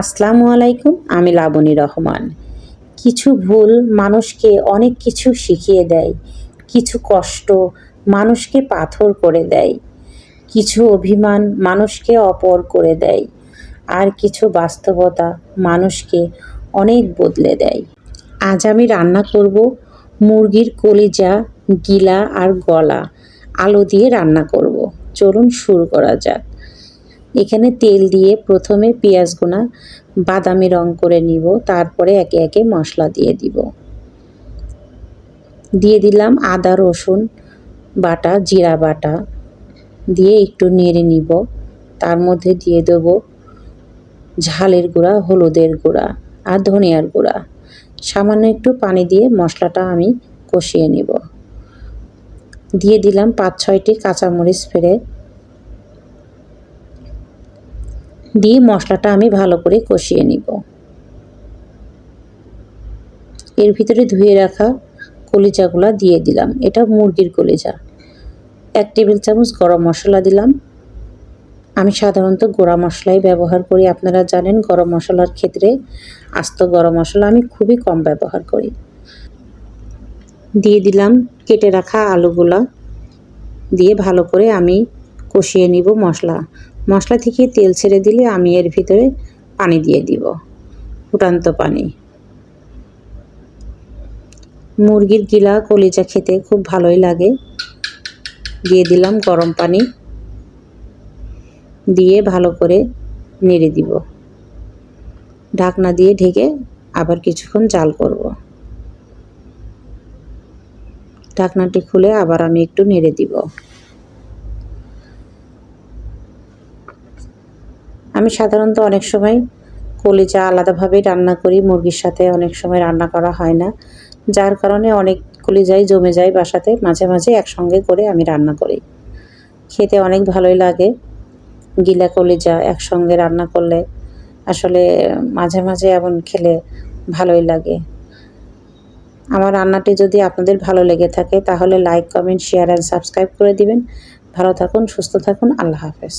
আসসালামু আলাইকুম, আমি লাবণী রহমান। কিছু ভুল মানুষকে অনেক কিছু শিখিয়ে দেয়, কিছু কষ্ট মানুষকে পাথর করে দেয়, কিছু অভিমান মানুষকে অপর করে দেয়, আর কিছু বাস্তবতা মানুষকে অনেক বদলে দেয়। আজ আমি রান্না করব মুরগির কলিজা, গিলা আর গলা আলু দিয়ে রান্না করব। চলুন শুরু করা যাক। এখানে তেল দিয়ে প্রথমে পেঁয়াজগুনা বাদামি রং করে নিব, তারপরে একে একে মশলা দিয়ে দিব। দিয়ে দিলাম আদা রসুন বাটা, জিরা বাটা দিয়ে একটু নেড়ে নিব। তার মধ্যে দিয়ে দেব ঝালের গুঁড়া, হলুদের গুঁড়া আর ধনিয়ার গুঁড়া। সামান্য একটু পানি দিয়ে মশলাটা আমি কষিয়ে নিব। দিয়ে দিলাম ৫-৬টি কাঁচামরিচ ফেড়ে, দিয়ে মশলাটা আমি ভালো করে কষিয়ে নিব। এর ভিতরে ধুয়ে রাখা কলিজাগুলা দিয়ে দিলাম। এটা মুরগির কলিজা। ১ টেবিল চামচ গরম মশলা দিলাম। আমি সাধারণত গুঁড়া মশলাই ব্যবহার করি। আপনারা জানেন গরম মশলার ক্ষেত্রে আস্ত গরম মশলা আমি খুবই কম ব্যবহার করি। দিয়ে দিলাম কেটে রাখা আলুগুলা, দিয়ে ভালো করে আমি কষিয়ে নিব মশলা থেকে তেল ছেড়ে দিলে আমি এর ভিতরে পানি দিয়ে দিব, ফুটান্ত পানি। মুরগির গিলা কলিজা খেতে খুব ভালোই লাগে। দিয়ে দিলাম গরম পানি, দিয়ে ভালো করে নেড়ে দিব। ঢাকনা দিয়ে ঢেকে আবার কিছুক্ষণ জাল করব। ঢাকনাটি খুলে আবার আমি একটু নেড়ে দিব। আমি সাধারণত অনেক সময় কলিজা আলাদাভাবেই রান্না করি, মুরগির সাথে অনেক সময় রান্না করা হয় না, যার কারণে অনেক কলিজাই জমে যায় বাসাতে। মাঝে মাঝে একসঙ্গে করে আমি রান্না করি, খেতে অনেক ভালোই লাগে। গিলা কলিজা একসঙ্গে রান্না করলে আসলে মাঝে মাঝে এমন খেলে ভালোই লাগে। আমার রান্নাটি যদি আপনাদের ভালো লেগে থাকে তাহলে like, comment, share and subscribe করে দিবেন। ভালো থাকুন, সুস্থ থাকুন। আল্লাহ হাফেজ।